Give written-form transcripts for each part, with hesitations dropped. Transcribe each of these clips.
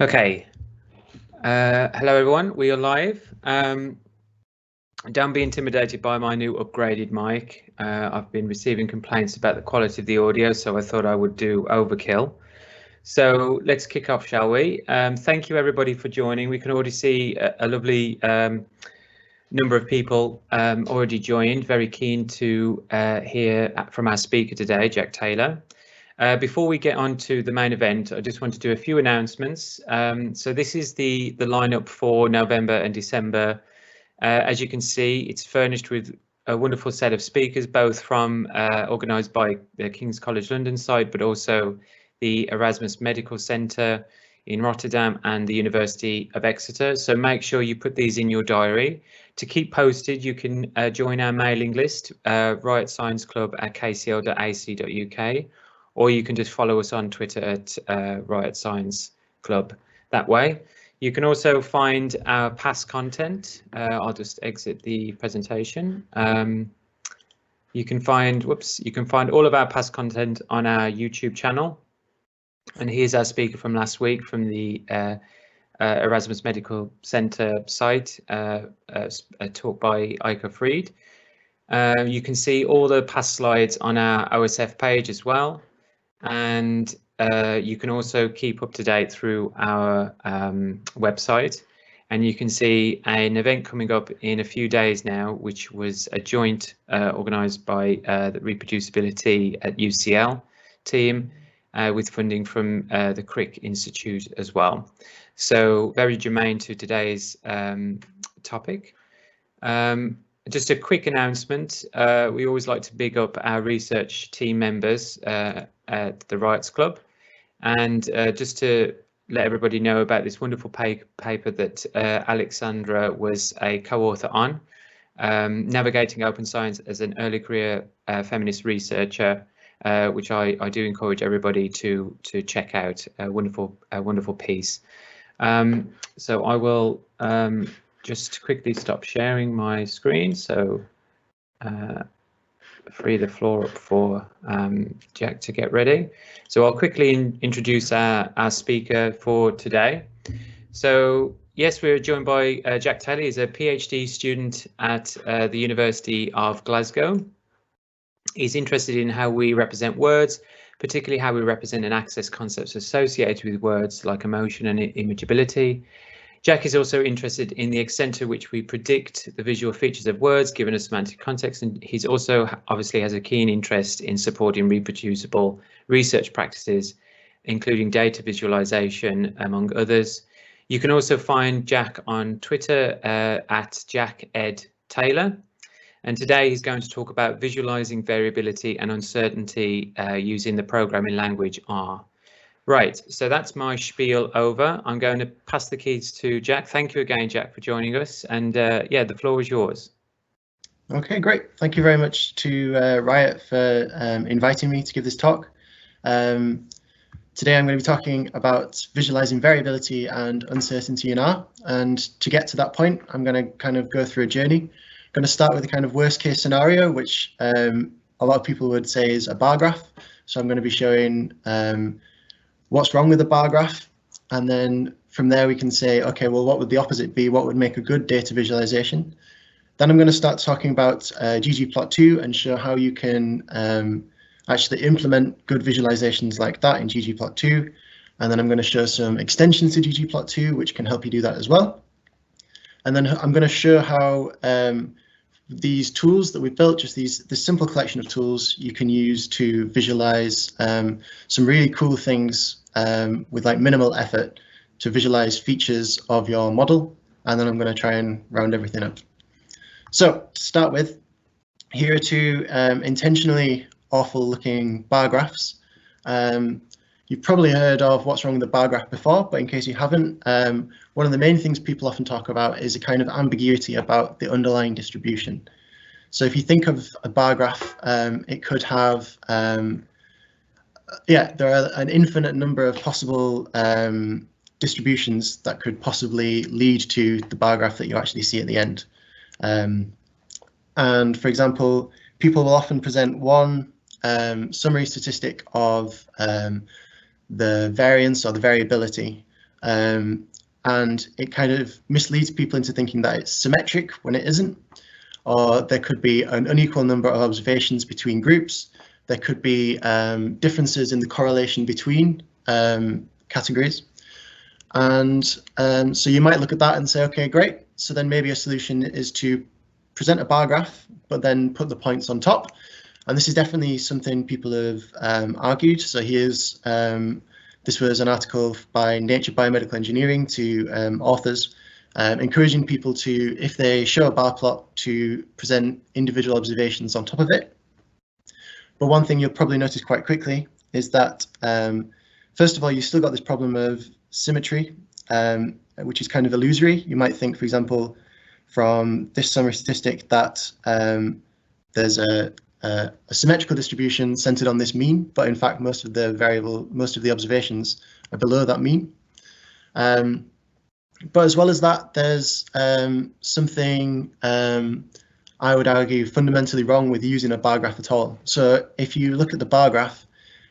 Okay. Hello, everyone. We are live. Don't be intimidated by my new upgraded mic. I've been receiving complaints about the quality of the audio, so I thought I would do overkill. So let's kick off, shall we? Thank you, everybody, for joining. We can already see a lovely number of people already joined. Very keen to hear from our speaker today, Jack Taylor. Before we get on to the main event, I just want to do a few announcements. So this is the lineup for November and December. As you can see, it's furnished with a wonderful set of speakers, both from organised by the King's College London side, but also the Erasmus Medical Centre in Rotterdam and the University of Exeter. So make sure you put these in your diary. To keep posted, you can join our mailing list, RIOT Science Club at kcl.ac.uk. or you can just follow us on Twitter at RIOT Science Club that way. You can also find our past content. I'll just exit the presentation. You can find all of our past content on our YouTube channel. And here's our speaker from last week from the Erasmus Medical Centre site, a talk by Eike Fried. You can see all the past slides on our OSF page as well. And you can also keep up to date through our website, and you can see an event coming up in a few days now, which was a joint organised by the Reproducibility at UCL team with funding from the Crick Institute as well. So very germane to today's topic. Just a quick announcement. We always like to big up our research team members at the RIOT Club, and just to let everybody know about this wonderful paper that Alexandra was a co-author on, Navigating Open Science as an Early Career Feminist Researcher, which I do encourage everybody to check out. A wonderful piece. So I will just quickly stop sharing my screen, so free the floor up for Jack to get ready. So I'll quickly introduce our speaker for today. So yes, we're joined by Jack Taylor. He's a PhD student at the University of Glasgow. He's interested in how we represent words, particularly how we represent and access concepts associated with words like emotion and imageability. Jack is also interested in the extent to which we predict the visual features of words given a semantic context, and he's also obviously has a keen interest in supporting reproducible research practices, including data visualization, among others. You can also find Jack on Twitter at JackEdTaylor, and today he's going to talk about visualizing variability and uncertainty using the programming language R. Right, so that's my spiel over. I'm going to pass the keys to Jack. Thank you again, Jack, for joining us. And yeah, the floor is yours. Okay, great. Thank you very much to RIOT for inviting me to give this talk. Today I'm going to be talking about visualizing variability and uncertainty in R. And to get to that point, I'm going to kind of go through a journey. I'm going to start with a kind of worst case scenario, which a lot of people would say is a bar graph. So I'm going to be showing what's wrong with the bar graph, and then from there we can say, okay, well, what would the opposite be? What would make a good data visualization? Then I'm going to start talking about ggplot2 and show how you can actually implement good visualizations like that in ggplot2. And then I'm going to show some extensions to ggplot2, which can help you do that as well. And then I'm going to show how these tools that we've built, just this simple collection of tools you can use to visualize some really cool things with like minimal effort to visualize features of your model. And then I'm going to try and round everything up. So to start with, here are two intentionally awful looking bar graphs. You've probably heard of what's wrong with the bar graph before, but in case you haven't, one of the main things people often talk about is a kind of ambiguity about the underlying distribution. So if you think of a bar graph, it could have, there are an infinite number of possible distributions that could possibly lead to the bar graph that you actually see at the end. And for example, people will often present one summary statistic of the variance or the variability, and it kind of misleads people into thinking that it's symmetric when it isn't, or there could be an unequal number of observations between groups. There could be differences in the correlation between categories. And so you might look at that and say, okay, great. So then maybe a solution is to present a bar graph, but then put the points on top. And this is definitely something people have argued. So here's, this was an article by Nature Biomedical Engineering to authors, encouraging people to, if they show a bar plot, to present individual observations on top of it. But one thing you'll probably notice quite quickly is that, first of all, you've still got this problem of symmetry, which is kind of illusory. You might think, for example, from this summary statistic that there's a symmetrical distribution centered on this mean, but in fact, most of the observations are below that mean. But as well as that, there's something I would argue fundamentally wrong with using a bar graph at all. So if you look at the bar graph,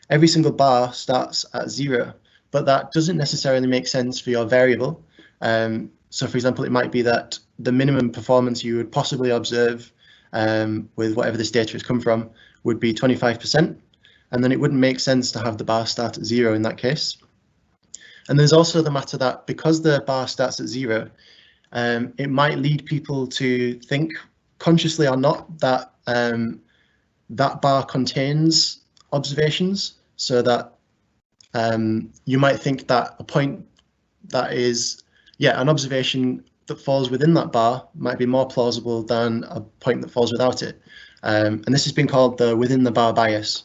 every single bar starts at 0, but that doesn't necessarily make sense for your variable. So for example, it might be that the minimum performance you would possibly observe with whatever this data has come from would be 25%, and then it wouldn't make sense to have the bar start at 0 in that case. And there's also the matter that because the bar starts at 0, it might lead people to think, consciously or not, that that bar contains observations, so that you might think that a point that is, an observation that falls within that bar might be more plausible than a point that falls without it. And this has been called the within the bar bias.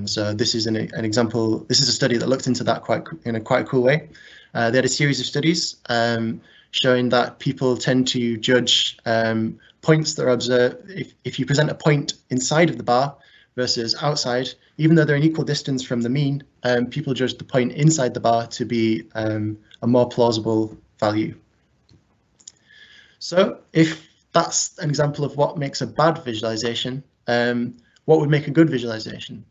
So this is an example. This is a study that looked into that in a quite cool way. They had a series of studies showing that people tend to judge points that are observed. If you present a point inside of the bar versus outside, even though they're an equal distance from the mean, people judge the point inside the bar to be a more plausible value. So if that's an example of what makes a bad visualization, what would make a good visualization?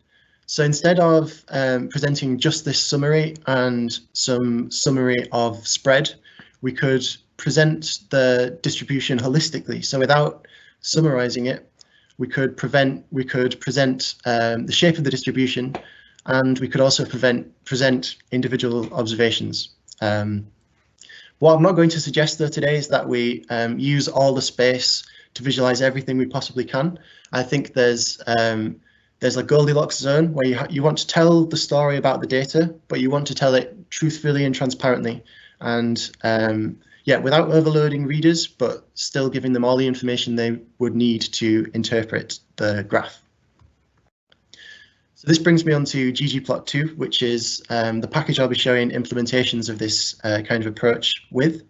So instead of presenting just this summary and some summary of spread, we could present the distribution holistically. So without summarizing it, we could present the shape of the distribution, and we could also present individual observations. What I'm not going to suggest though today is that we use all the space to visualize everything we possibly can. I think there's a Goldilocks zone where you want to tell the story about the data, but you want to tell it truthfully and transparently, and without overloading readers, but still giving them all the information they would need to interpret the graph. So this brings me on to ggplot2, which is the package I'll be showing implementations of this kind of approach with.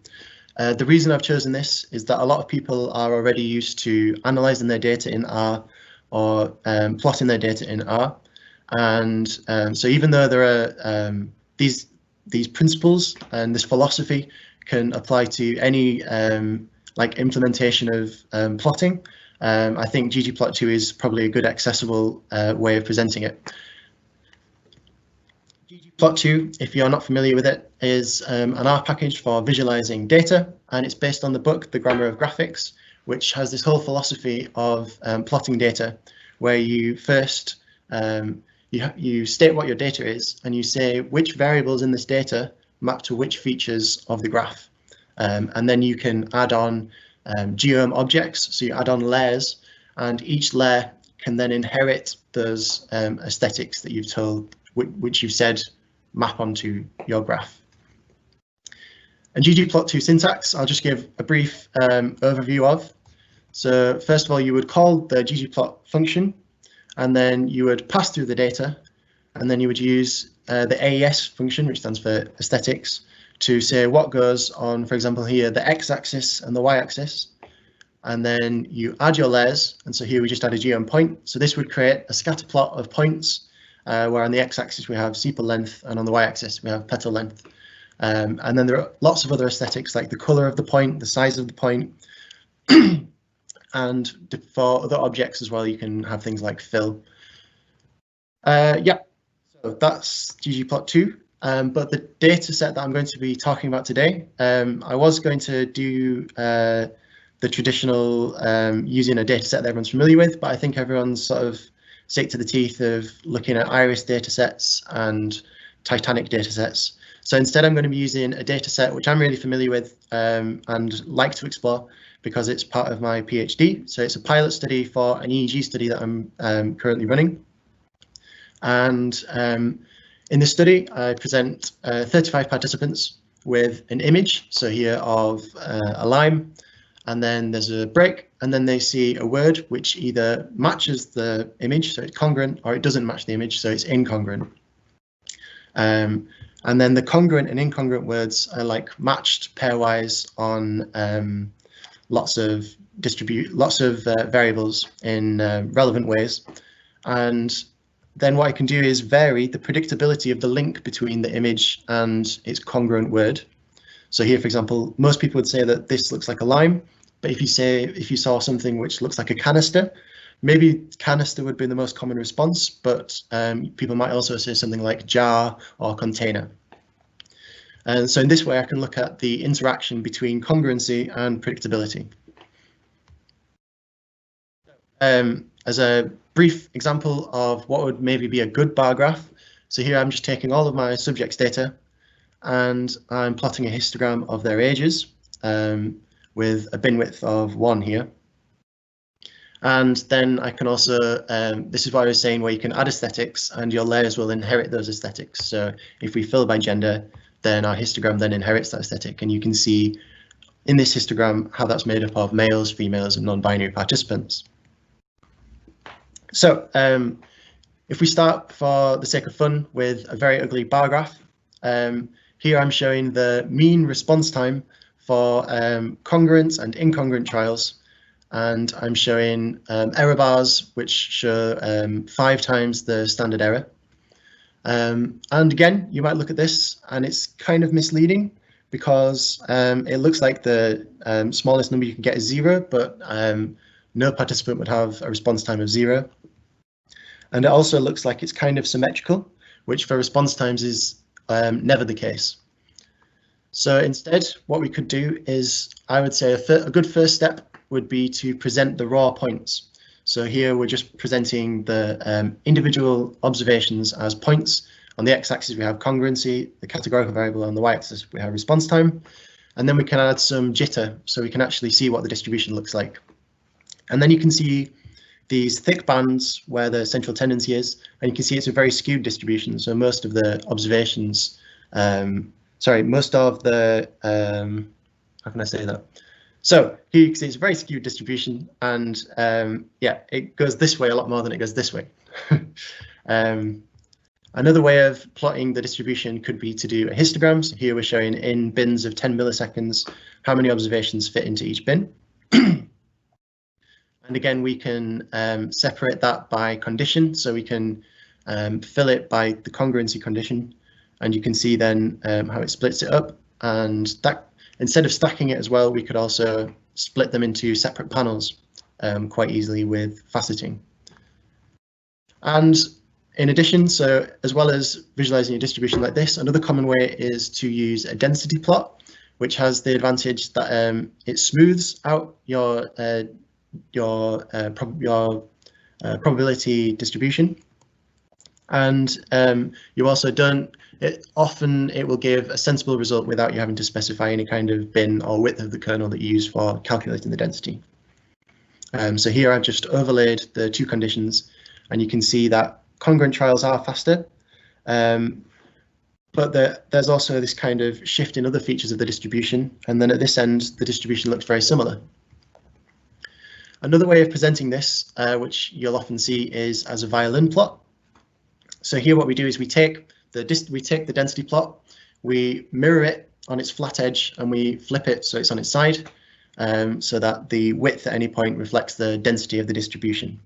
The reason I've chosen this is that a lot of people are already used to analysing their data in R or plotting their data in R. And so even though there are these principles and this philosophy can apply to any like implementation of plotting, I think ggplot2 is probably a good accessible way of presenting it. ggplot2, if you're not familiar with it, is an R package for visualizing data, and it's based on the book, The Grammar of Graphics, which has this whole philosophy of plotting data, where you first you state what your data is, and you say which variables in this data map to which features of the graph, and then you can add on geom objects, so you add on layers, and each layer can then inherit those aesthetics that you've told, which you've said map onto your graph. And ggplot2 syntax, I'll just give a brief overview of. So first of all, you would call the ggplot function, and then you would pass through the data, and then you would use the AES function, which stands for aesthetics, to say what goes on, for example, here, the x-axis and the y-axis. And then you add your layers, and so here we just add a geom point. So this would create a scatter plot of points, where on the x-axis we have sepal length, and on the y-axis we have petal length. And then there are lots of other aesthetics, like the color of the point, the size of the point, and for other objects as well, you can have things like fill. So that's ggplot2. But the data set that I'm going to be talking about today, I was going to do the traditional using a data set that everyone's familiar with, but I think everyone's sort of sick to the teeth of looking at iris data sets and Titanic data sets. So instead, I'm going to be using a data set which I'm really familiar with and like to explore because it's part of my PhD. So it's a pilot study for an EEG study that I'm currently running. And in this study, I present 35 participants with an image. So here of a lime, and then there's a break, and then they see a word which either matches the image, so it's congruent, or it doesn't match the image, so it's incongruent. And then the congruent and incongruent words are like matched pairwise on lots of variables in relevant ways. And then what I can do is vary the predictability of the link between the image and its congruent word. So here, for example, most people would say that this looks like a lime, but if you saw something which looks like a canister, maybe canister would be the most common response, but people might also say something like jar or container. And so in this way, I can look at the interaction between congruency and predictability. As a brief example of what would maybe be a good bar graph, so here I'm just taking all of my subjects data and I'm plotting a histogram of their ages with a bin width of 1 here. And then I can also, this is what I was saying, where you can add aesthetics and your layers will inherit those aesthetics. So if we fill by gender, then our histogram then inherits that aesthetic. And you can see in this histogram how that's made up of males, females, and non-binary participants. So if we start for the sake of fun with a very ugly bar graph, here I'm showing the mean response time for congruent and incongruent trials. And I'm showing error bars, which show 5 times the standard error. And again, you might look at this and it's kind of misleading because it looks like the smallest number you can get is 0, but no participant would have a response time of 0. And it also looks like it's kind of symmetrical, which for response times is never the case. So instead, what we could do is, I would say a good first step would be to present the raw points. So here we're just presenting the individual observations as points. On the x-axis we have congruency, the categorical variable, on the y-axis we have response time. And then we can add some jitter so we can actually see what the distribution looks like. And then you can see these thick bands where the central tendency is, and you can see it's a very skewed distribution. So most of the observations, most of the, how can I say that? So here you can see it's a very skewed distribution, and yeah, it goes this way a lot more than it goes this way. Another way of plotting the distribution could be to do a histogram. So here we're showing in bins of 10 milliseconds how many observations fit into each bin. And again, we can separate that by condition. So we can fill it by the congruency condition, and you can see then how it splits it up. And that, instead of stacking it as well, we could also split them into separate panels quite easily with faceting. And in addition, so as well as visualizing a distribution like this, another common way is to use a density plot, which has the advantage that it smooths out your probability distribution. And you also don't, often it will give a sensible result without you having to specify any kind of bin or width of the kernel that you use for calculating the density. So here I've just overlaid the 2 conditions, and you can see that congruent trials are faster, but there's also this kind of shift in other features of the distribution, and then at this end the distribution looks very similar. Another way of presenting this, which you'll often see, is as a violin plot. So here what we do is we take the density plot, we mirror it on its flat edge, and we flip it so it's on its side, so that the width at any point reflects the density of the distribution.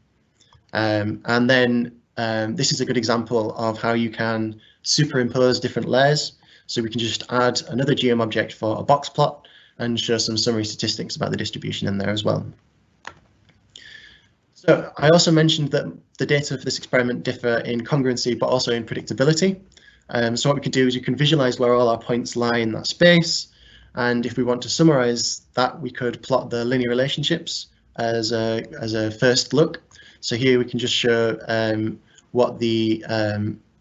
And then this is a good example of how you can superimpose different layers. So we can just add another geom object for a box plot and show some summary statistics about the distribution in there as well. So I also mentioned that the data for this experiment differ in congruency, but also in predictability. So what we could do is you can visualize where all our points lie in that space. And if we want to summarize that, we could plot the linear relationships as a first look. So here we can just show what the,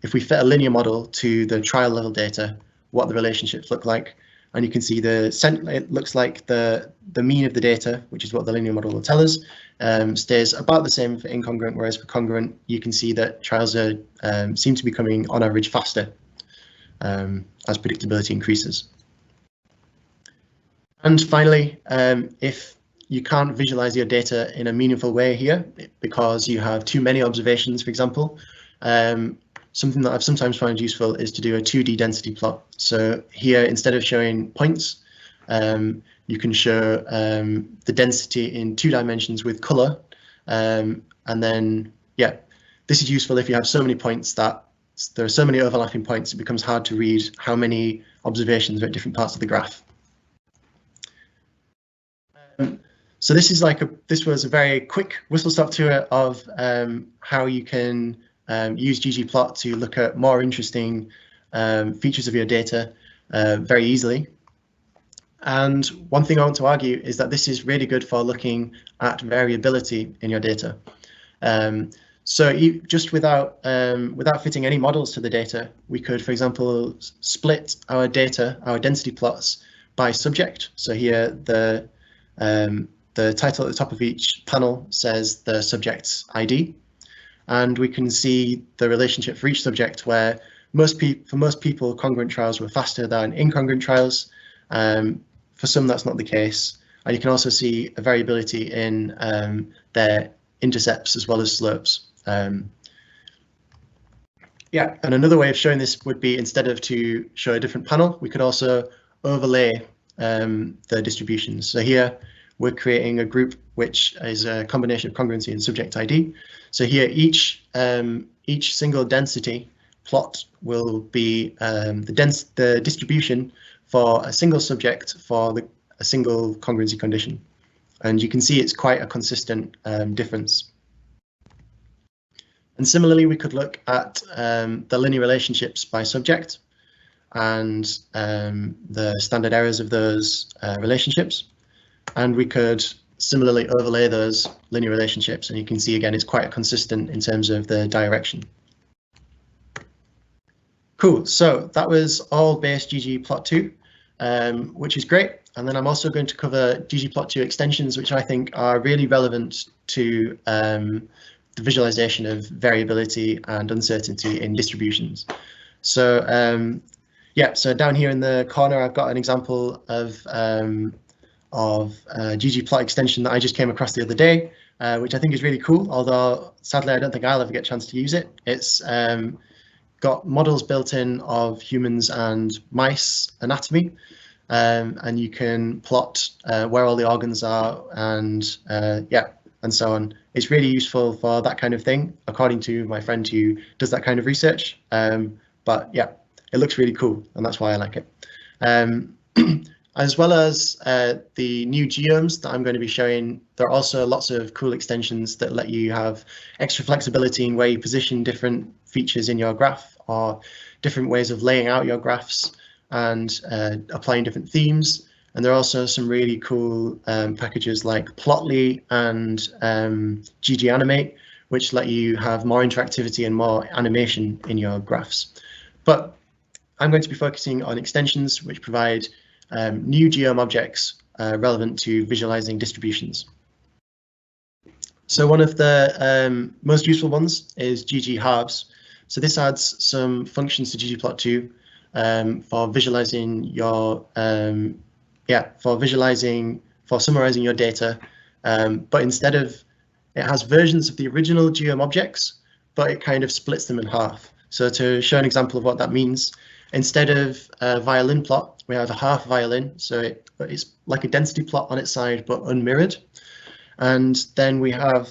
if we fit a linear model to the trial level data, what the relationships look like. And you can see it looks like the mean of the data, which is what the linear model will tell us, stays about the same for incongruent, whereas for congruent, you can see that trials are seem to be coming on average faster as predictability increases. And finally, if you can't visualize your data in a meaningful way here because you have too many observations, for example, something that I've sometimes found useful is to do a 2D density plot. So here, instead of showing points, you can show the density in 2 dimensions with color. And then, yeah, this is useful if you have so many points that there are so many overlapping points, it becomes hard to read how many observations are at different parts of the graph. So this is this was a very quick whistle-stop tour of how you can use ggplot to look at more interesting features of your data very easily. And one thing I want to argue is that this is really good for looking at variability in your data. So just without fitting any models to the data, we could, for example, split our data, our density plots by subject. So here the title at the top of each panel says the subject's ID. And we can see the relationship for each subject where for most people, congruent trials were faster than incongruent trials. For some, that's not the case. And you can also see a variability in their intercepts as well as slopes. Yeah, and another way of showing this would be instead of to show a different panel, we could also overlay the distributions. So here we're creating a group which is a combination of congruency and subject ID. So here each single density plot will be the distribution for a single subject for a single congruency condition. And you can see it's quite a consistent difference. And similarly, we could look at the linear relationships by subject and the standard errors of those relationships. And we could similarly overlay those linear relationships, and you can see again it's quite consistent in terms of the direction. Cool, so that was all base ggplot2, which is great. And then I'm also going to cover ggplot2 extensions, which I think are really relevant to the visualization of variability and uncertainty in distributions. So yeah, so down here in the corner, I've got an example of ggplot extension that I just came across the other day, which I think is really cool, although sadly I don't think I'll ever get a chance to use it. It's got models built in of humans and mice anatomy, and you can plot where all the organs are and yeah, and so on. It's really useful for that kind of thing, according to my friend who does that kind of research. But yeah, it looks really cool, and that's why I like it. As well as the new geomes that I'm going to be showing, there are also lots of cool extensions that let you have extra flexibility in where you position different features in your graph or different ways of laying out your graphs and applying different themes. And there are also some really cool packages like Plotly and ggAnimate, which let you have more interactivity and more animation in your graphs. But I'm going to be focusing on extensions which provide new geom objects relevant to visualizing distributions. So one of the most useful ones is gghalves. So this adds some functions to ggplot2 for visualizing your for summarizing your data, but instead of, it has versions of the original geom objects, but it kind of splits them in half. So to show an example of what that means, instead of a violin plot, we have a half violin. So it's like a density plot on its side, but unmirrored. And then we have,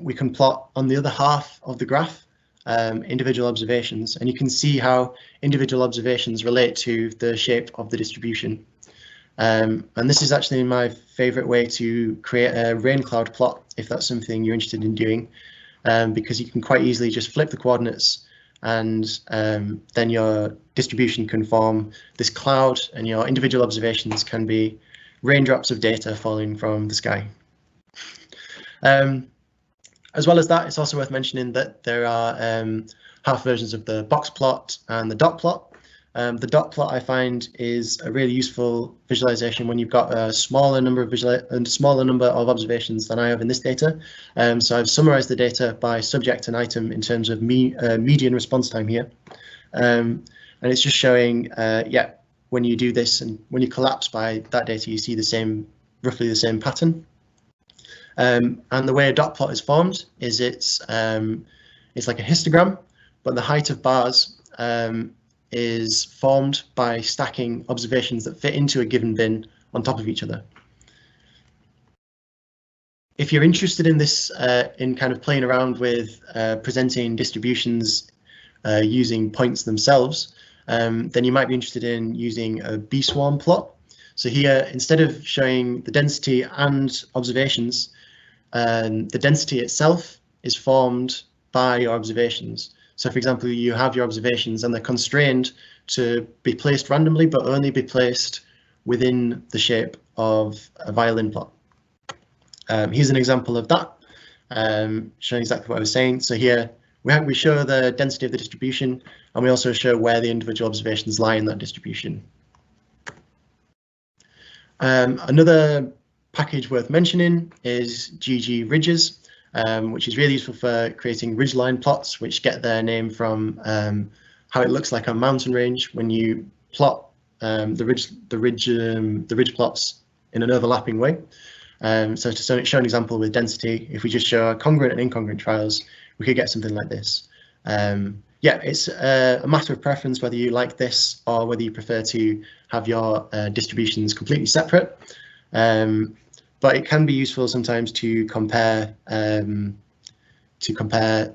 we can plot on the other half of the graph, individual observations, and you can see how individual observations relate to the shape of the distribution. And this is actually my favorite way to create a rain cloud plot, if that's something you're interested in doing, because you can quite easily just flip the coordinates and then your distribution can form this cloud, and your individual observations can be raindrops of data falling from the sky. As well as that, it's also worth mentioning that there are half versions of the box plot and the dot plot. The dot plot I find is a really useful visualization when you've got a smaller number of observations than I have in this data. So I've summarized the data by subject and item in terms of median response time here. And it's just showing, yeah, when you do this and when you collapse by that data, you see roughly the same pattern. And the way a dot plot is formed is it's like a histogram, but the height of bars is formed by stacking observations that fit into a given bin on top of each other. If you're interested in this, in kind of playing around with presenting distributions using points themselves, then you might be interested in using a B-swarm plot. So here, instead of showing the density and observations, the density itself is formed by your observations. So for example, you have your observations and they're constrained to be placed randomly, but only be placed within the shape of a violin plot. Here's an example of that, showing exactly what I was saying. So here we show the density of the distribution, and we also show where the individual observations lie in that distribution. Another package worth mentioning is GG Ridges, which is really useful for creating ridgeline plots, which get their name from how it looks like a mountain range when you plot the ridge plots in an overlapping way. So to show an example with density, if we just show congruent and incongruent trials, we could get something like this. Yeah, it's a matter of preference whether you like this or whether you prefer to have your distributions completely separate. But it can be useful sometimes to compare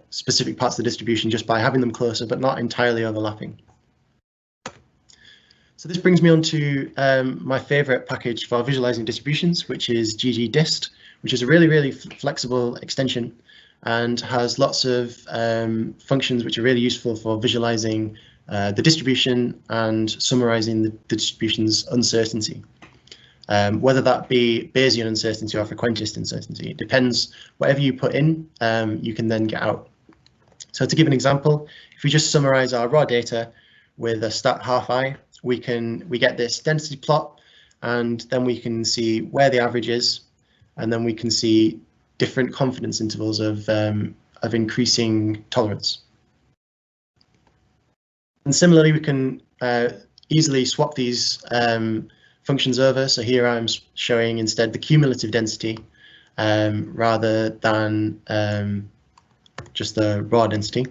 specific parts of the distribution just by having them closer, but not entirely overlapping. So this brings me on to my favorite package for visualizing distributions, which is ggdist, which is a really flexible extension and has lots of functions which are really useful for visualizing the distribution and summarizing the distribution's uncertainty. Whether that be Bayesian uncertainty or frequentist uncertainty, it depends. Whatever you put in, you can then get out. So to give an example, if we just summarize our raw data with a stat half I, we get this density plot, and then we can see where the average is, and then we can see different confidence intervals of increasing tolerance. And similarly, we can easily swap these functions over. So here I'm showing instead the cumulative density rather than just the raw density.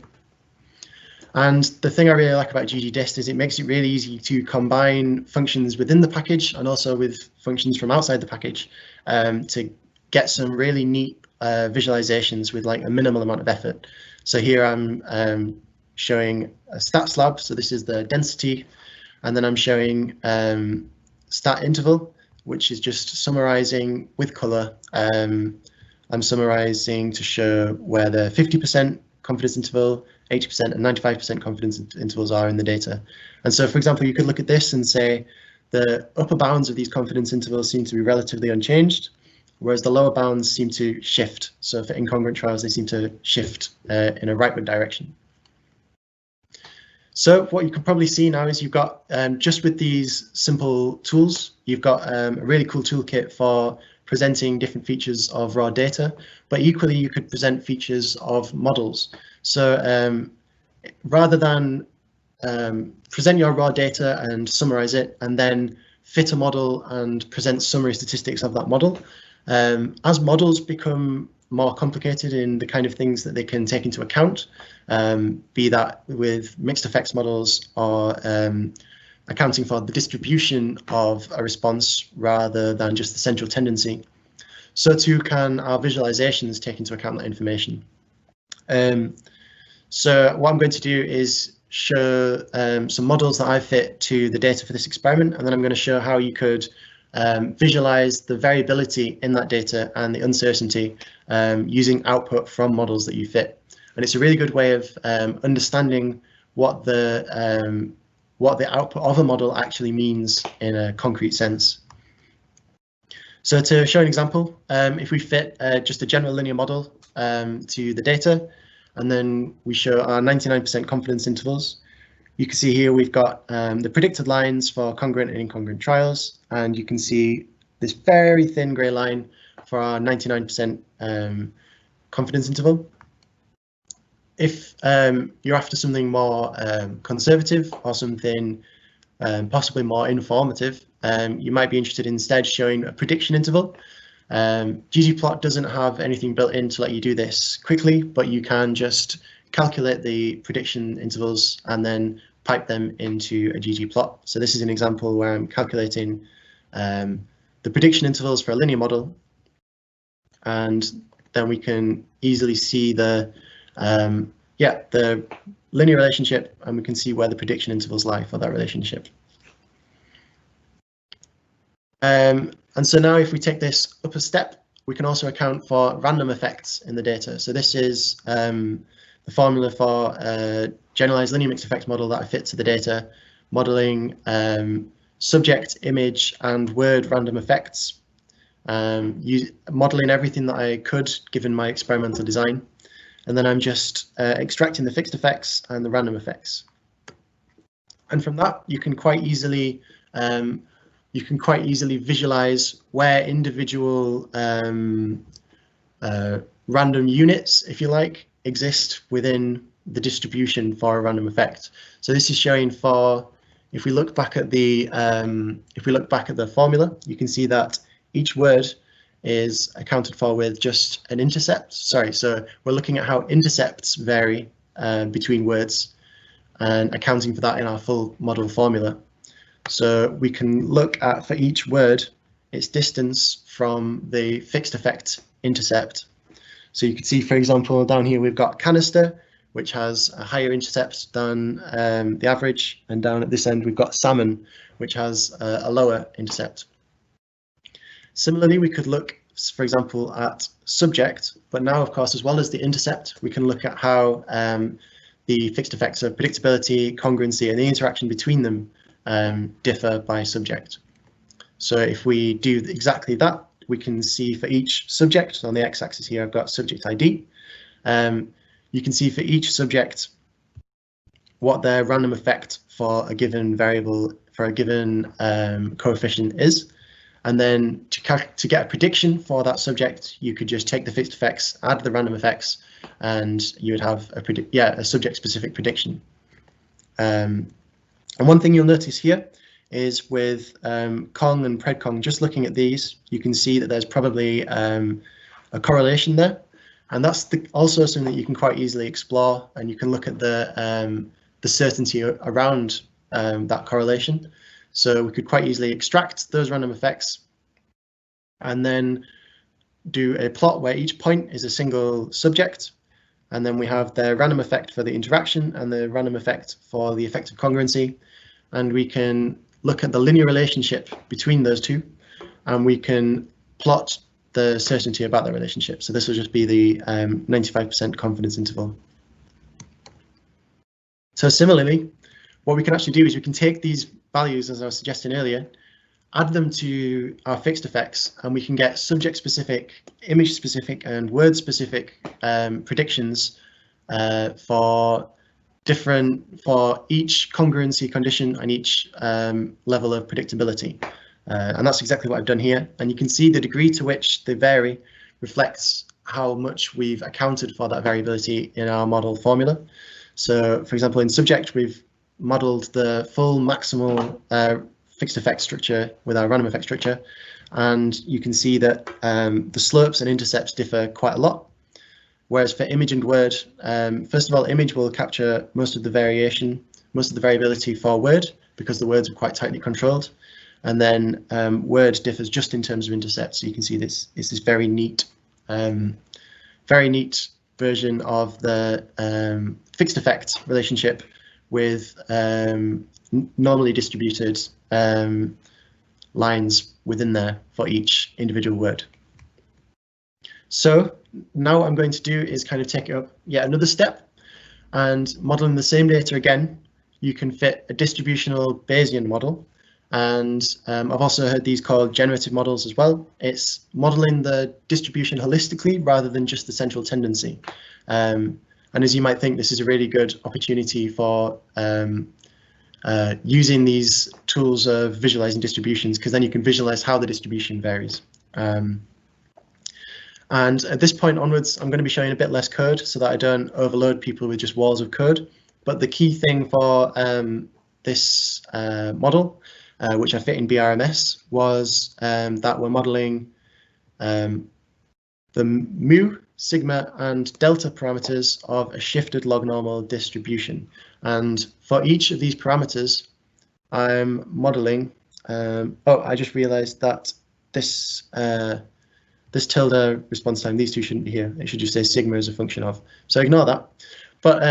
And the thing I really like about ggdist is it makes it really easy to combine functions within the package and also with functions from outside the package to get some really neat visualizations with like a minimal amount of effort. So here I'm showing a stat slab. So this is the density, and then I'm showing stat interval, which is just summarizing with color. I'm summarizing to show where the 50% confidence interval, 80% and 95% confidence intervals are in the data. And so, for example, you could look at this and say the upper bounds of these confidence intervals seem to be relatively unchanged, whereas the lower bounds seem to shift. So for incongruent trials, they seem to shift in a rightward direction. So what you can probably see now is you've got, just with these simple tools, you've got a really cool toolkit for presenting different features of raw data, but equally you could present features of models. So rather than present your raw data and summarize it and then fit a model and present summary statistics of that model, as models become more complicated in the kind of things that they can take into account, be that with mixed effects models or accounting for the distribution of a response rather than just the central tendency, so too can our visualizations take into account that information. So what I'm going to do is show some models that I fit to the data for this experiment, and then I'm going to show how you could visualize the variability in that data and the uncertainty using output from models that you fit. and it's a really good way of understanding what the output of a model actually means in a concrete sense. So to show an example, if we fit just a general linear model to the data, and then we show our 99% confidence intervals, you can see here we've got the predicted lines for congruent and incongruent trials, and you can see this very thin grey line for our 99% confidence interval. If you're after something more conservative or something possibly more informative, you might be interested in instead showing a prediction interval. ggplot doesn't have anything built in to let you do this quickly, but you can just calculate the prediction intervals and then pipe them into a ggplot. So this is an example where I'm calculating the prediction intervals for a linear model, and then we can easily see the linear relationship, and we can see where the prediction intervals lie for that relationship. And so now if we take this up a step, we can also account for random effects in the data. So this is the formula for a generalized linear mixed effects model that I fit to the data, modeling subject, image, and word random effects, modeling everything that I could given my experimental design. And then I'm just extracting the fixed effects and the random effects. And from that, you can quite easily visualize where individual random units, if you like, exist within the distribution for a random effect. So this is showing for, if we look back at the formula, you can see that each word is accounted for with just an intercept. Sorry, so we're looking at how intercepts vary between words and accounting for that in our full model formula. So we can look at, for each word, its distance from the fixed effect intercept. So you can see, for example, down here we've got canister, which has a higher intercept than the average, and down at this end we've got salmon, which has a lower intercept. Similarly, we could look, for example, at subject, but now, of course, as well as the intercept, we can look at how the fixed effects of predictability, congruency, and the interaction between them differ by subject. So if we do exactly that, we can see for each subject, on the x-axis here I've got subject ID, you can see for each subject what their random effect for a given variable, for a given coefficient is. And then to get a prediction for that subject, you could just take the fixed effects, add the random effects, and you would have a subject-specific prediction. And one thing you'll notice here is with Kong and PredKong, just looking at these, you can see that there's probably a correlation there. And that's also something that you can quite easily explore, and you can look at the certainty around that correlation. So we could quite easily extract those random effects and then do a plot where each point is a single subject. And then we have the random effect for the interaction and the random effect for the effect of congruency. And we can look at the linear relationship between those two, and we can plot the certainty about that relationship. So this will just be the 95% confidence interval. So similarly, what we can actually do is we can take these values, as I was suggesting earlier, add them to our fixed effects, and we can get subject-specific, image-specific, and word-specific predictions for each congruency condition and each level of predictability. And that's exactly what I've done here. And you can see the degree to which they vary reflects how much we've accounted for that variability in our model formula. So, for example, in subject, we've modeled the full maximal fixed effect structure with our random effect structure, and you can see that the slopes and intercepts differ quite a lot. Whereas for image and word, first of all, image will capture most of the variation, most of the variability for word, because the words are quite tightly controlled. And then word differs just in terms of intercepts. So you can see this is this very neat version of the fixed effect relationship with normally distributed lines within there for each individual word. So now what I'm going to do is kind of take it up yet another step, and modeling the same data again, you can fit a distributional Bayesian model. And I've also heard these called generative models as well. It's modeling the distribution holistically rather than just the central tendency. And as you might think, this is a really good opportunity for using these tools of visualizing distributions, because then you can visualize how the distribution varies. And at this point onwards, I'm going to be showing a bit less code so that I don't overload people with just walls of code. But the key thing for this model, which I fit in BRMS, was that we're modeling the mu, sigma, and delta parameters of a shifted log normal distribution. And for each of these parameters, I'm modeling. Oh, I just realized that this this tilde response time, these two shouldn't be here. It should just say sigma as a function of. So ignore that. But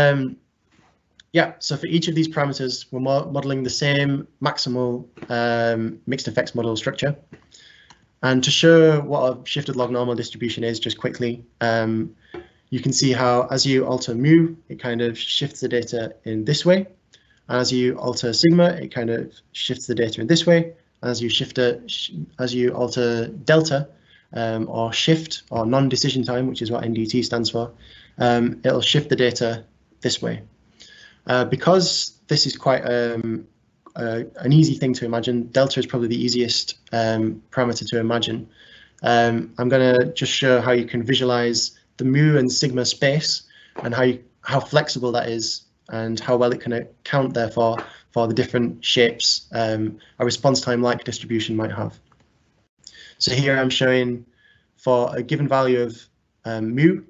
yeah, so for each of these parameters, we're modeling the same maximal mixed effects model structure. And to show what a shifted log normal distribution is, just quickly, you can see how as you alter mu, it kind of shifts the data in this way. As you alter sigma, it kind of shifts the data in this way. As you alter delta, or shift, or non-decision time, which is what NDT stands for, it'll shift the data this way. Because this is quite an easy thing to imagine, delta is probably the easiest parameter to imagine. I'm going to just show how you can visualize the mu and sigma space, and how flexible that is, and how well it can account, therefore, for the different shapes a response time like distribution might have. So here I'm showing for a given value of mu,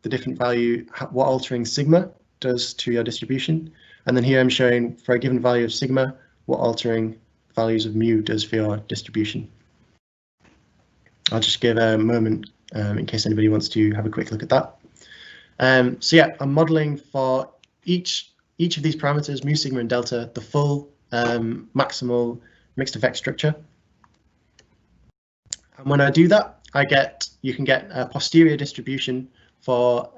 the different value, what altering sigma does to your distribution. And then here I'm showing for a given value of sigma, what altering values of mu does for your distribution. I'll just give a moment in case anybody wants to have a quick look at that. So yeah, I'm modeling for each of these parameters, mu, sigma, and delta, the full maximal mixed effect structure. And when I do that, you can get a posterior distribution for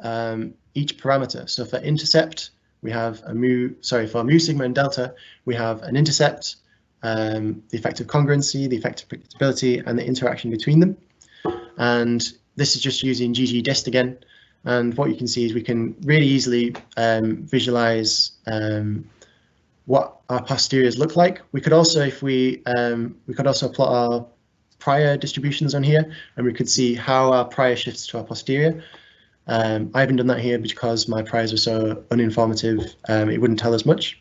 each parameter. So for intercept, we have a for mu, sigma, and delta, we have an intercept, the effect of congruency, the effect of predictability, and the interaction between them. And this is just using ggdist again. And what you can see is we can really easily visualize what our posteriors look like. We could also, if we could also plot our prior distributions on here, and we could see how our prior shifts to our posterior. I haven't done that here because my priors are so uninformative, it wouldn't tell us much.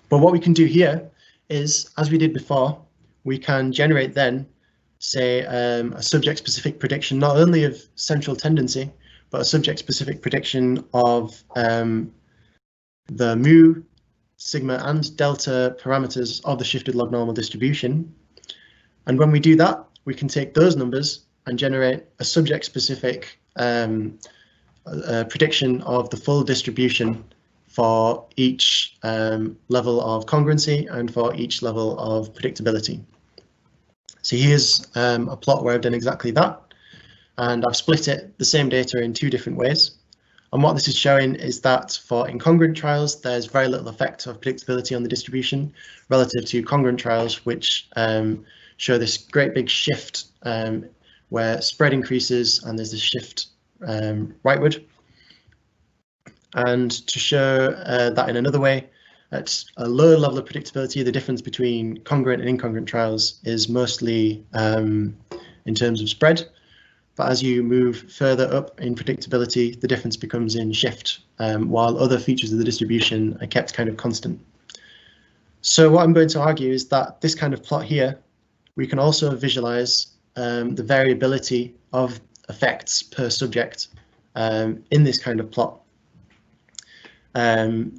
But what we can do here is, as we did before, we can generate then, say, a subject-specific prediction, not only of central tendency, but a subject-specific prediction of the mu, sigma, and delta parameters of the shifted log normal distribution. And when we do that, we can take those numbers and generate a subject-specific prediction of the full distribution for each level of congruency and for each level of predictability. So here's a plot where I've done exactly that, and I've split it, the same data, in two different ways. And what this is showing is that for incongruent trials, there's very little effect of predictability on the distribution relative to congruent trials, which show this great big shift where spread increases and there's this shift rightward. And to show that in another way, at a lower level of predictability, the difference between congruent and incongruent trials is mostly in terms of spread. But as you move further up in predictability, the difference becomes in shift, while other features of the distribution are kept kind of constant. So what I'm going to argue is that this kind of plot here, we can also visualize the variability of effects per subject in this kind of plot.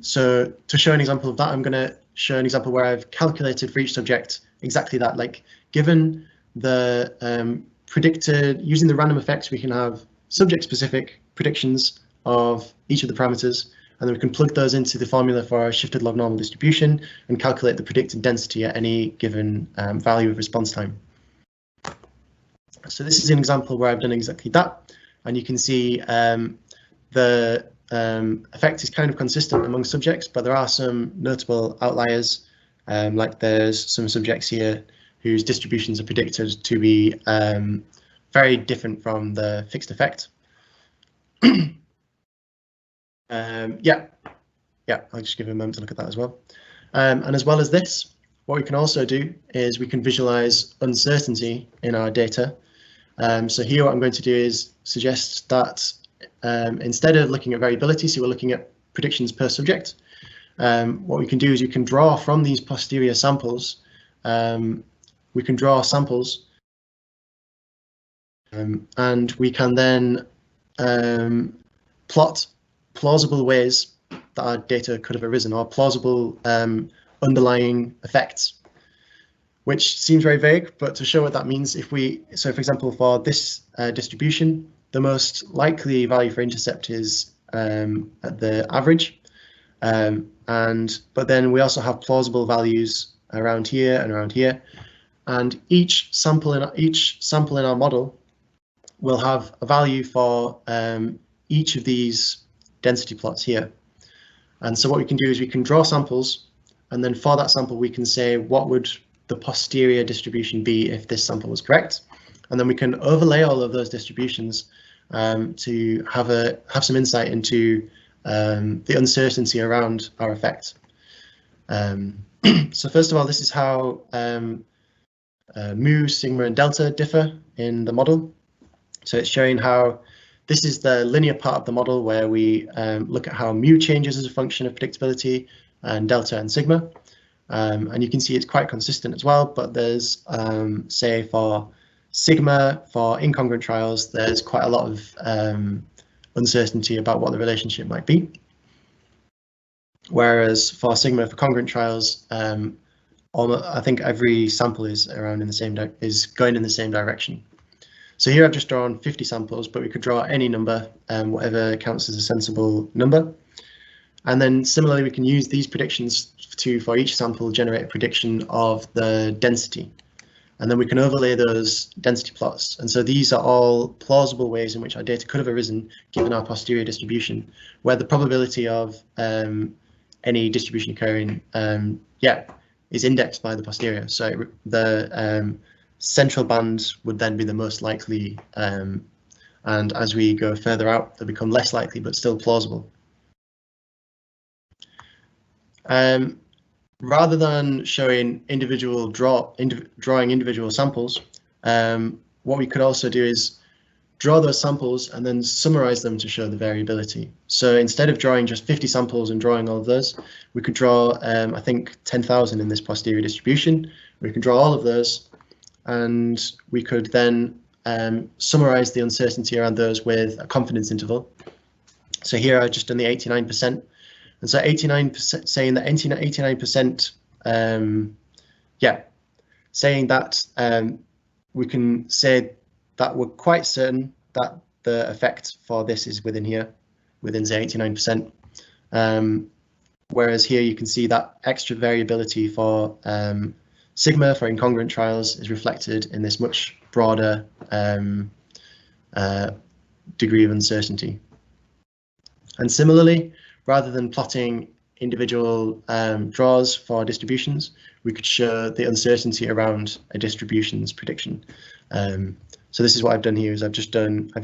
So to show an example of that, I'm going to show an example where I've calculated for each subject exactly that. Like, given the predicted, using the random effects, we can have subject-specific predictions of each of the parameters, and then we can plug those into the formula for our shifted log normal distribution and calculate the predicted density at any given value of response time. So this is an example where I've done exactly that. and you can see the effect is kind of consistent among subjects, but there are some notable outliers, like there's some subjects here whose distributions are predicted to be very different from the fixed effect. Yeah, I'll just give you a moment to look at that as well. And as well as this, what we can also do is we can visualize uncertainty in our data. So here what I'm going to do is suggest that instead of looking at variability, so we're looking at predictions per subject, what we can do is we can draw from these posterior samples, we can draw samples, and we can then plot plausible ways that our data could have arisen, or plausible underlying effects, which seems very vague, but to show what that means, so for example, for this distribution, the most likely value for intercept is at the average, but then we also have plausible values around here and around here, and each sample in our model will have a value for each of these density plots here. And so what we can do is we can draw samples, and then for that sample we can say what would the posterior distribution be if this sample was correct, and then we can overlay all of those distributions to have some insight into the uncertainty around our effect. So first of all, this is how mu, sigma, and delta differ in the model. So it's showing how this is the linear part of the model where we look at how mu changes as a function of predictability, and delta and sigma. And you can see it's quite consistent as well, but there's, say, for sigma, for incongruent trials, there's quite a lot of uncertainty about what the relationship might be. Whereas for sigma, for congruent trials, I think every sample is around in the same going in the same direction. So here I've just drawn 50 samples, but we could draw any number, whatever counts as a sensible number. And then similarly, we can use these predictions for each sample, generate a prediction of the density. And then we can overlay those density plots. And so these are all plausible ways in which our data could have arisen given our posterior distribution, where the probability of any distribution occurring, is indexed by the posterior. So the central band would then be the most likely, and as we go further out, they become less likely, but still plausible. Rather than showing drawing individual samples, what we could also do is draw those samples and then summarize them to show the variability. So instead of drawing just 50 samples and drawing all of those, we could draw, I think, 10,000 in this posterior distribution. We can draw all of those, and we could then summarize the uncertainty around those with a confidence interval. So here I've just done the 89%. And so 89%, saying that 89%, saying that we can say that we're quite certain that the effect for this is within here, within say 89%. Whereas here you can see that extra variability for sigma for incongruent trials is reflected in this much broader degree of uncertainty. And similarly, rather than plotting individual draws for distributions, we could show the uncertainty around a distribution's prediction. So this is what I've done here, is I've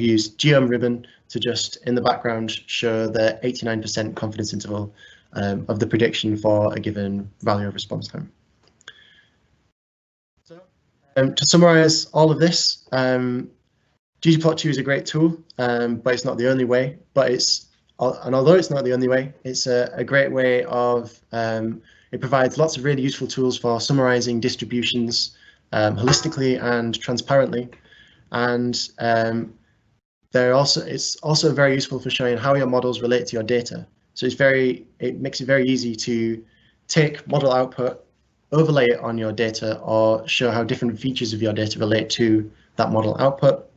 used geom ribbon to just in the background show the 89% confidence interval of the prediction for a given value of response time. So to summarize all of this, ggplot2 is a great tool, but it's not the only way. And although it's not the only way, it's a great way of, it provides lots of really useful tools for summarizing distributions holistically and transparently. And it's also very useful for showing how your models relate to your data. So it makes it very easy to take model output, overlay it on your data, or show how different features of your data relate to that model output.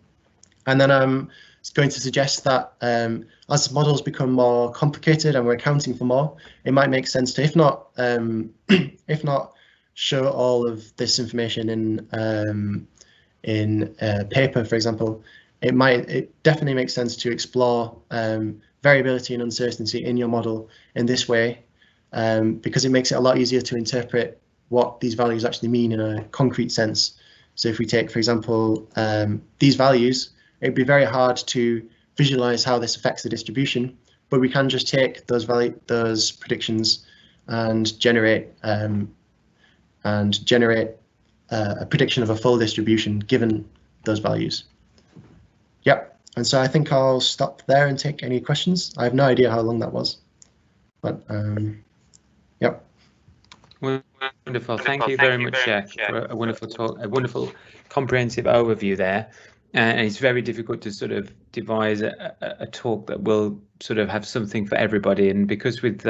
And then I'm going to suggest that as models become more complicated and we're accounting for more, it might make sense to, if not show all of this information in paper, for example, it definitely makes sense to explore variability and uncertainty in your model in this way, because it makes it a lot easier to interpret what these values actually mean in a concrete sense. So if we take, for example, these values, it'd be very hard to visualize how this affects the distribution, but we can just take those predictions and generate a prediction of a full distribution given those values. Yep. And so I think I'll stop there and take any questions. I have no idea how long that was, but yep. Wonderful. Thank you very much, Jack, for a wonderful talk, a wonderful comprehensive overview there. And it's very difficult to sort of devise a talk that will sort of have something for everybody. And because with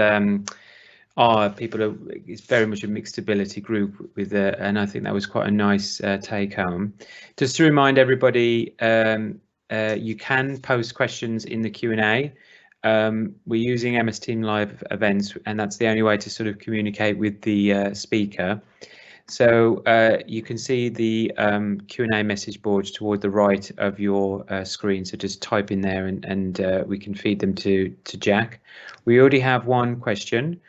our people, it's very much a mixed ability group with, and I think that was quite a nice take home. Just to remind everybody, you can post questions in the Q&A. We're using MS Team Live events, and that's the only way to sort of communicate with the speaker. So you can see the Q&A message boards toward the right of your screen. So just type in there and we can feed them to Jack. We already have one question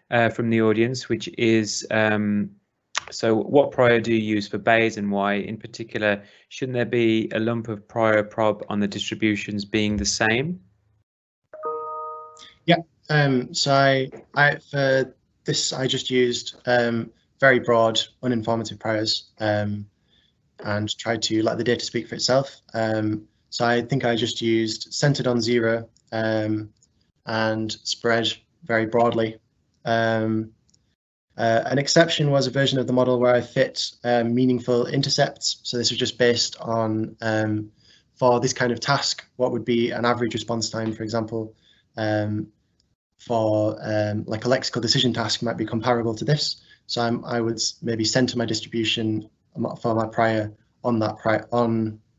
from the audience, which is, so what prior do you use for Bayes and why? In particular, shouldn't there be a lump of prior prob on the distributions being the same? Yeah, so I for this I just used very broad, uninformative priors and tried to let the data speak for itself. So I think I just used centered on 0 and spread very broadly. An exception was a version of the model where I fit meaningful intercepts. So this was just based on, for this kind of task, what would be an average response time, for example, for like a lexical decision task might be comparable to this. So I would maybe center my distribution for my prior on that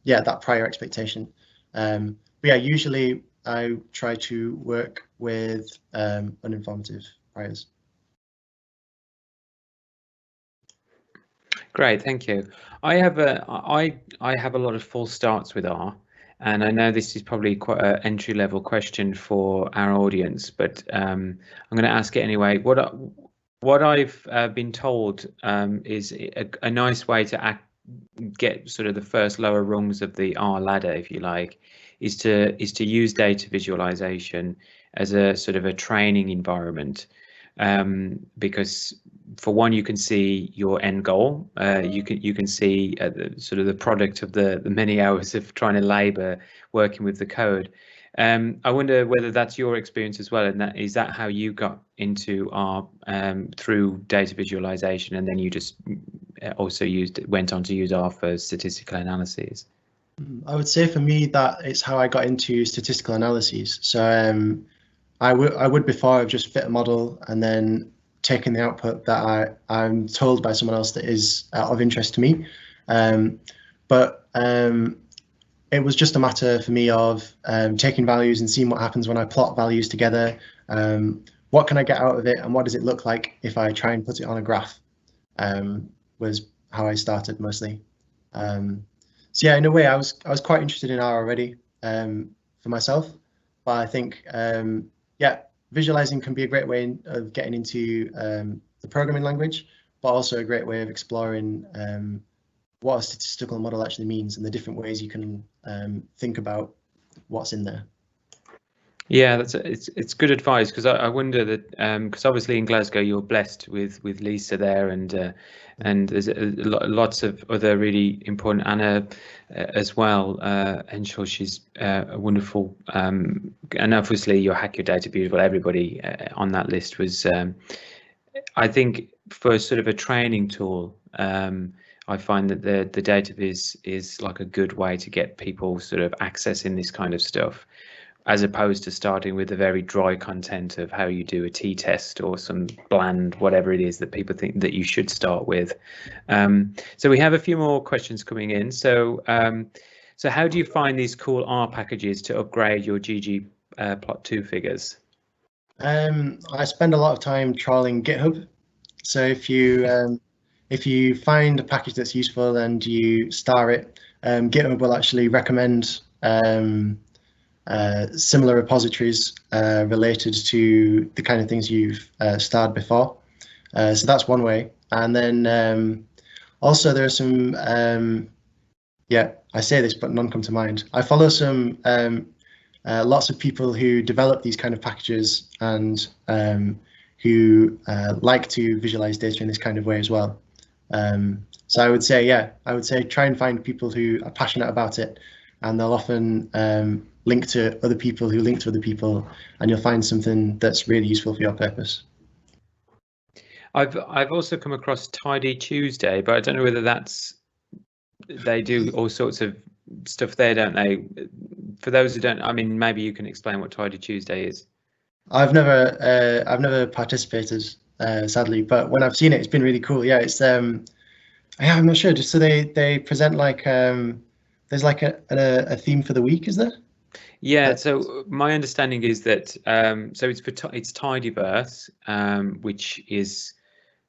that prior expectation. But yeah, usually I try to work with uninformative priors. Great, thank you. I have a lot of false starts with R, and I know this is probably quite an entry-level question for our audience, but I'm going to ask it anyway. What I've been told is a nice way to get sort of the first lower rungs of the R ladder, if you like, is to use data visualization as a sort of a training environment, because for one, you can see your end goal. You can see sort of the product of the many hours of trying to labor working with the code. I wonder whether that's your experience as well, and is that how you got into R through data visualization, and then you just also went on to use R for statistical analyses? I would say for me that it's how I got into statistical analyses. So I would before have just fit a model and then taken the output that I'm told by someone else that is of interest to me. But it was just a matter for me of taking values and seeing what happens when I plot values together. What can I get out of it, and what does it look like if I try and put it on a graph? Was how I started mostly. So yeah, in a way, I was quite interested in R already for myself, but I think yeah, visualizing can be a great way of getting into the programming language, but also a great way of exploring what a statistical model actually means and the different ways you can think about what's in there. Yeah, it's good advice, because I wonder that because obviously in Glasgow you're blessed with Lisa there, and there's lots of other really important, Anna as well, and sure she's a wonderful, and obviously your Hack Your Data Beautiful. Everybody on that list was, I think, for sort of a training tool. I find that the data viz is like a good way to get people sort of accessing this kind of stuff, as opposed to starting with the very dry content of how you do a t-test or some bland whatever it is that people think that you should start with. So we have a few more questions coming in. So so how do you find these cool R packages to upgrade your ggplot2 figures? I spend a lot of time trawling GitHub. So if you find a package that's useful and you star it, GitHub will actually recommend similar repositories related to the kind of things you've starred before. So that's one way. And then also there are some, yeah, I say this, but none come to mind. I follow some lots of people who develop these kind of packages and who like to visualize data in this kind of way as well. So I would say, yeah, I would say try and find people who are passionate about it, and they'll often link to other people who link to other people, and you'll find something that's really useful for your purpose. I've also come across Tidy Tuesday, but I don't know whether they do all sorts of stuff there, don't they? For those who don't, I mean, maybe you can explain what Tidy Tuesday is. I've never participated, sadly, but when I've seen it, it's been really cool. Yeah, it's yeah, I'm not sure. Just so they present like there's like a theme for the week, is there? Yeah, so my understanding is that so it's Tidyverse, which is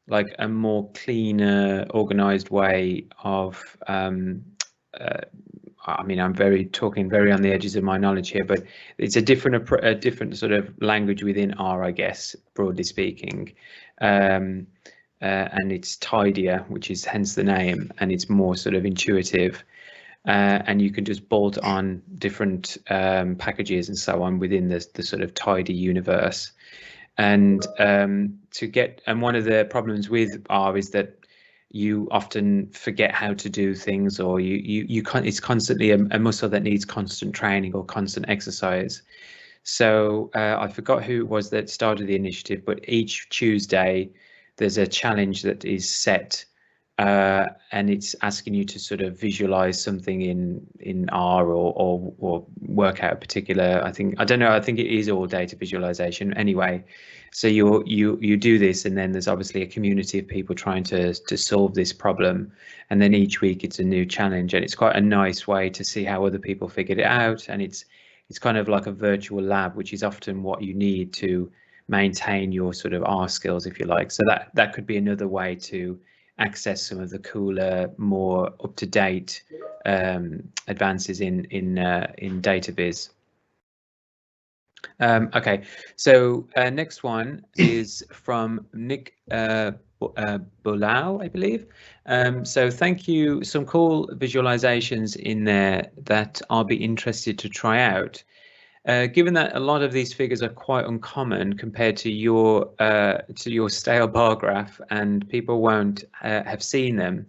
like a more cleaner, organized way of I mean, I'm talking very on the edges of my knowledge here, but it's a different sort of language within R, I guess, broadly speaking. And it's tidier, which is hence the name, and it's more sort of intuitive. And you can just bolt on different packages and so on within the sort of tidy universe. And one of the problems with R is that you often forget how to do things, or you can't. It's constantly a muscle that needs constant training or constant exercise. So I forgot who it was that started the initiative, but each Tuesday there's a challenge that is set, and it's asking you to sort of visualize something in R or work out a particular. I think it is all data visualization anyway. So you do this, and then there's obviously a community of people trying to solve this problem, and then each week it's a new challenge, and it's quite a nice way to see how other people figured it out. And it's kind of like a virtual lab, which is often what you need to maintain your sort of R skills, if you like. So that could be another way to access some of the cooler, more up-to-date advances in data viz. Okay, so next one is from Nick Bolau, I believe. So thank you. Some cool visualizations in there that I'll be interested to try out. Given that a lot of these figures are quite uncommon compared to your stale bar graph, and people won't have seen them,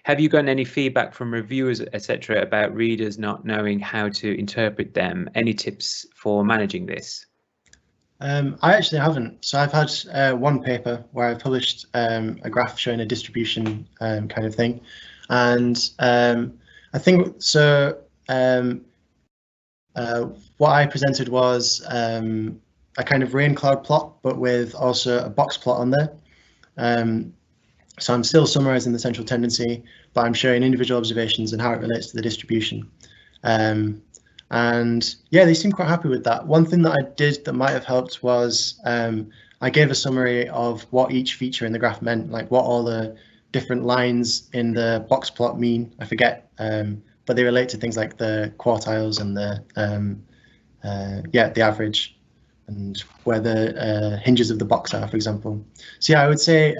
have you gotten any feedback from reviewers, etc., about readers not knowing how to interpret them? Any tips for managing this? I actually haven't. So I've had one paper where I published a graph showing a distribution kind of thing, and I think so. What I presented was a kind of rain cloud plot, but with also a box plot on there. So I'm still summarizing the central tendency, but I'm showing individual observations and how it relates to the distribution. And yeah, they seem quite happy with that. One thing that I did that might have helped was I gave a summary of what each feature in the graph meant, like what all the different lines in the box plot mean. I forget, but they relate to things like the quartiles and the average, and where the hinges of the box are, for example. So yeah, I would say,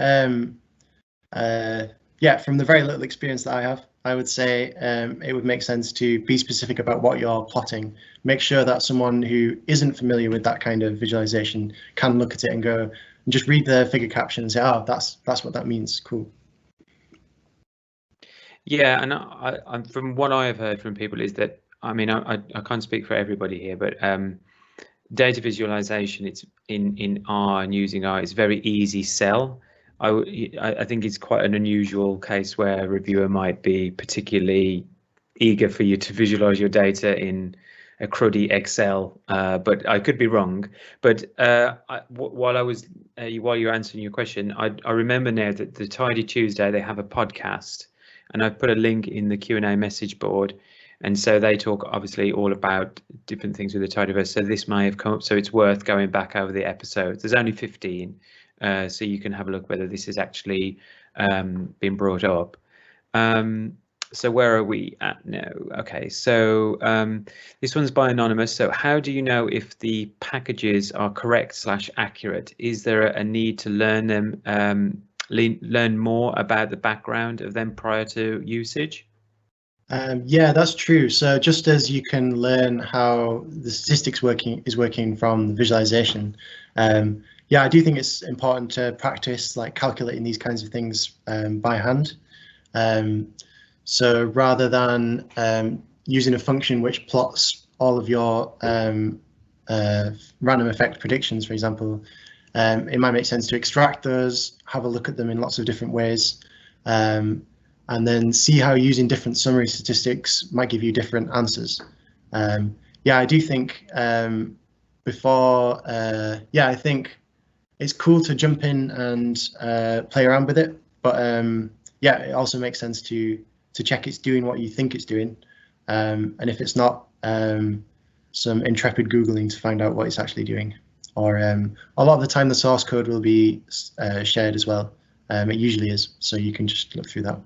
yeah, from the very little experience that I have, I would say it would make sense to be specific about what you're plotting. Make sure that someone who isn't familiar with that kind of visualization can look at it and go and just read the figure caption and say, oh, that's what that means. Cool. Yeah, and I'm from what I have heard from people is that, I mean, I can't speak for everybody here, but data visualization, it's in R and using R, it's very easy sell. I think it's quite an unusual case where a reviewer might be particularly eager for you to visualize your data in a cruddy Excel, but I could be wrong. But while you're answering your question, I remember now that the Tidy Tuesday, they have a podcast, and I've put a link in the Q&A message board. And so they talk obviously all about different things with the Tidyverse. So this may have come up, so it's worth going back over the episodes. There's only 15, so you can have a look whether this has actually been brought up. So where are we at now? Okay, so this one's by Anonymous. So how do you know if the packages are correct / accurate? Is there a need to learn them, learn more about the background of them prior to usage? Yeah, that's true. So just as you can learn how the statistics is working from the visualization, yeah, I do think it's important to practice like calculating these kinds of things by hand. So rather than using a function which plots all of your random effect predictions, for example, it might make sense to extract those, have a look at them in lots of different ways, and then see how using different summary statistics might give you different answers. Yeah, I do think I think it's cool to jump in and play around with it, but yeah, it also makes sense to check it's doing what you think it's doing, and if it's not, some intrepid Googling to find out what it's actually doing. Or a lot of the time the source code will be shared as well. It usually is, so you can just look through that.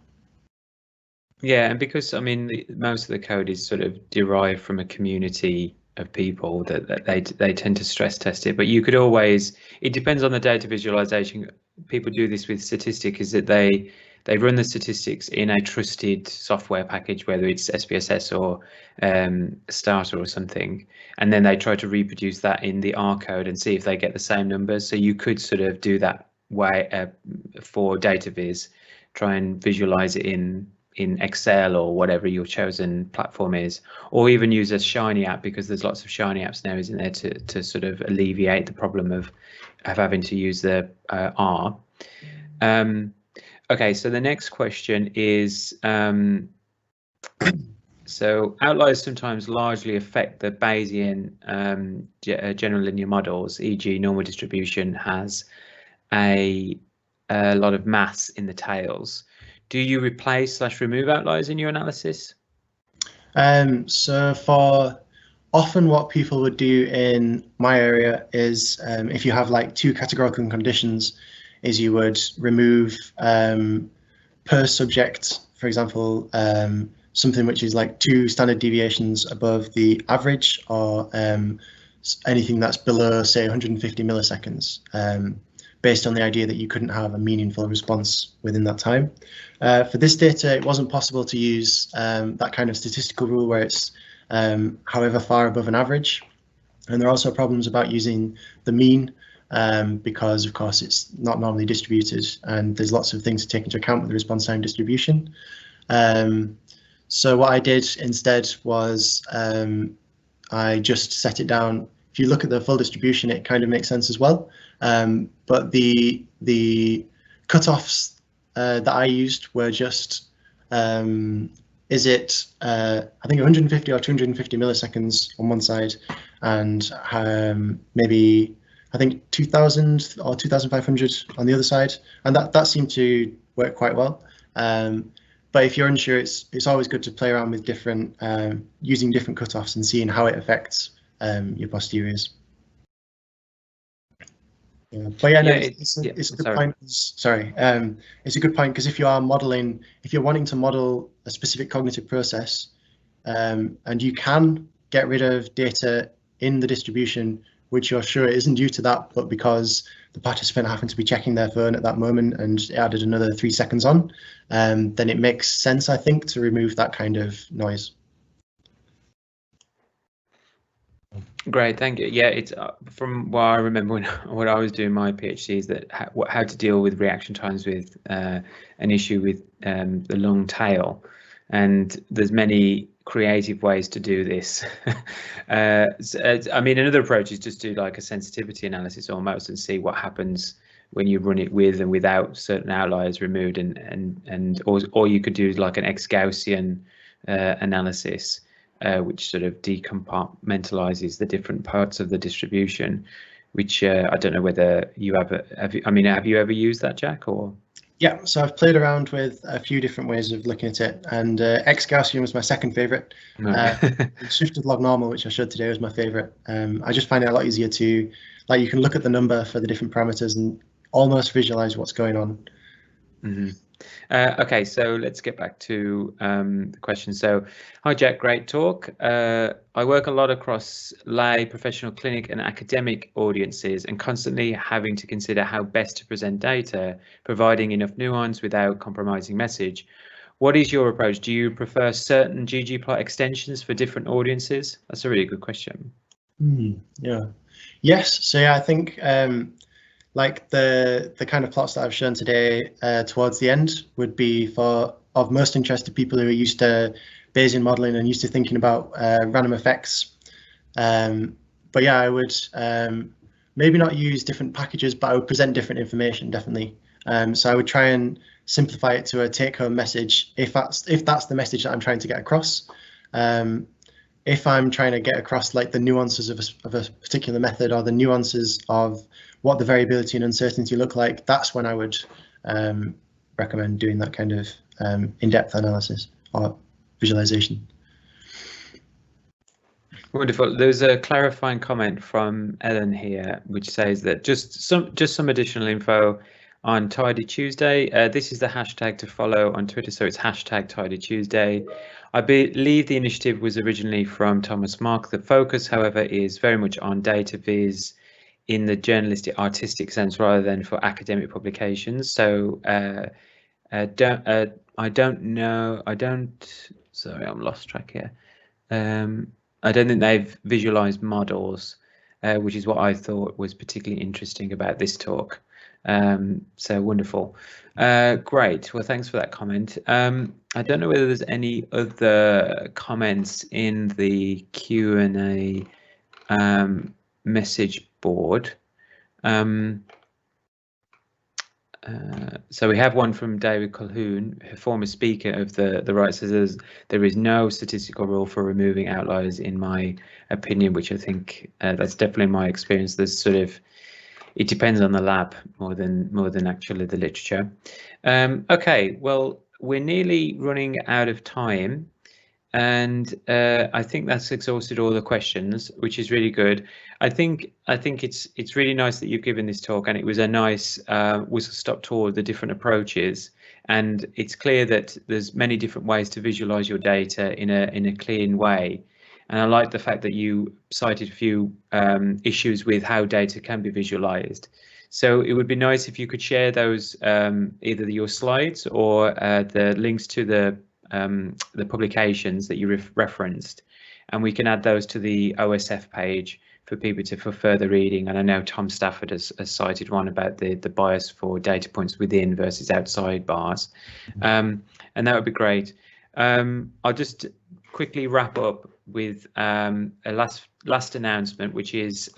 Yeah, and because I mean most of the code is sort of derived from a community of people that they tend to stress test it, but you could always, it depends on the data visualization. People do this with statistic, is that they run the statistics in a trusted software package, whether it's SPSS or Starter or something, and then they try to reproduce that in the R code and see if they get the same numbers. So you could sort of do that way for data viz, try and visualize it in Excel or whatever your chosen platform is, or even use a Shiny app, because there's lots of Shiny apps now, isn't there, to sort of alleviate the problem of having to use the R. Okay, so the next question is, so outliers sometimes largely affect the Bayesian general linear models, e.g. normal distribution has a lot of mass in the tails. Do you replace / remove outliers in your analysis? So for often what people would do in my area is if you have like two categorical conditions, is you would remove per subject, for example, something which is like 2 standard deviations above the average, or anything that's below, say, 150 milliseconds, based on the idea that you couldn't have a meaningful response within that time. For this data, it wasn't possible to use that kind of statistical rule where it's however far above an average. And there are also problems about using the mean, because of course it's not normally distributed, and there's lots of things to take into account with the response time distribution. So what I did instead was I just set it down. If you look at the full distribution, it kind of makes sense as well. But the cutoffs that I used were just, is it, I think 150 or 250 milliseconds on one side, and maybe I think 2000 or 2500 on the other side, and that seemed to work quite well. But if you're unsure, it's always good to play around with different, using different cutoffs and seeing how it affects your posteriors. Yeah, but yeah, no, it's a good point. Sorry, it's a good point, because if you are modeling, if you're wanting to model a specific cognitive process, and you can get rid of data in the distribution which you're sure isn't due to that, but because the participant happened to be checking their phone at that moment and it added another 3 seconds on, then it makes sense, I think, to remove that kind of noise. Great, thank you. Yeah, it's from what I remember when I was doing my PhD, is that how to deal with reaction times with an issue with the long tail, and there's many creative ways to do this. I mean, another approach is just do like a sensitivity analysis almost, and see what happens when you run it with and without certain outliers removed, or you could do like an ex-Gaussian analysis, which sort of decompartmentalizes the different parts of the distribution, which I don't know whether you have you ever used that, Jack? Or yeah, so I've played around with a few different ways of looking at it, and ex-Gaussian was my second favorite. Shifted log normal, which I showed today, was my favorite. I just find it a lot easier to, like, you can look at the number for the different parameters and almost visualize what's going on. Okay, so let's get back to the question. So, hi Jack, great talk. I work a lot across lay, professional, clinic and academic audiences and constantly having to consider how best to present data, providing enough nuance without compromising message. What is your approach? Do you prefer certain ggplot extensions for different audiences? That's a really good question. Yeah. Yes. So yeah, I think like the kind of plots that I've shown today towards the end would be of most interest to people who are used to Bayesian modeling and used to thinking about random effects. But yeah, I would maybe not use different packages, but I would present different information, definitely. So I would try and simplify it to a take-home message if that's the message that I'm trying to get across. If I'm trying to get across like the nuances of a particular method or the nuances of what the variability and uncertainty look like, that's when I would recommend doing that kind of in-depth analysis or visualization. Wonderful. There's a clarifying comment from Ellen here, which says that just some additional info on Tidy Tuesday. This is the hashtag to follow on Twitter, so it's hashtag Tidy Tuesday. I believe the initiative was originally from Thomas Mark. The focus, however, is very much on data viz in the journalistic artistic sense rather than for academic publications. So I don't know. Sorry, I'm lost track here. I don't think they've visualized models, which is what I thought was particularly interesting about this talk. So wonderful. Great. Well, thanks for that comment. I don't know whether there's any other comments in the Q&A message board. So we have one from David Colhoun, a former speaker of the RIOT, says there is no statistical rule for removing outliers, in my opinion, which I think that's definitely my experience. There's sort of, it depends on the lab more than actually the literature. Okay, well, we're nearly running out of time, and I think that's exhausted all the questions, which is really good. I think it's really nice that you've given this talk, and it was a nice whistle-stop tour of the different approaches. And it's clear that there's many different ways to visualize your data in a clean way. And I like the fact that you cited a few issues with how data can be visualized. So it would be nice if you could share those, either your slides or the links to the publications that you referenced, and we can add those to the OSF page for people for further reading. And I know Tom Stafford has cited one about the bias for data points within versus outside bars, and that would be great. I'll just quickly wrap up with a last announcement, which is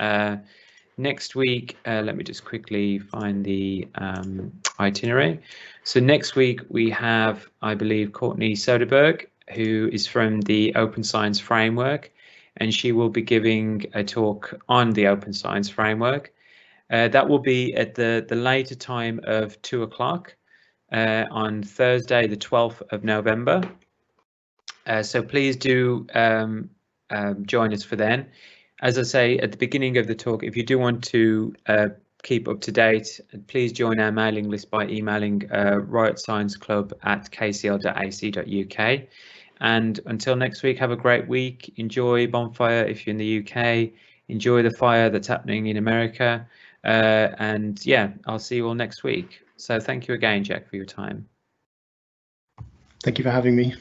next week. Let me just quickly find the itinerary. So next week we have, I believe, Courtney Soderberg, who is from the Open Science Framework, and she will be giving a talk on the Open Science Framework. That will be at the later time of 2 o'clock on Thursday, the 12th of November. So please do join us for then. As I say at the beginning of the talk, if you do want to keep up to date, please join our mailing list by emailing RIOT Science Club at kcl.ac.uk. And until next week, have a great week. Enjoy Bonfire if you're in the UK. Enjoy the fire that's happening in America. And yeah, I'll see you all next week. So thank you again, Jack, for your time. Thank you for having me.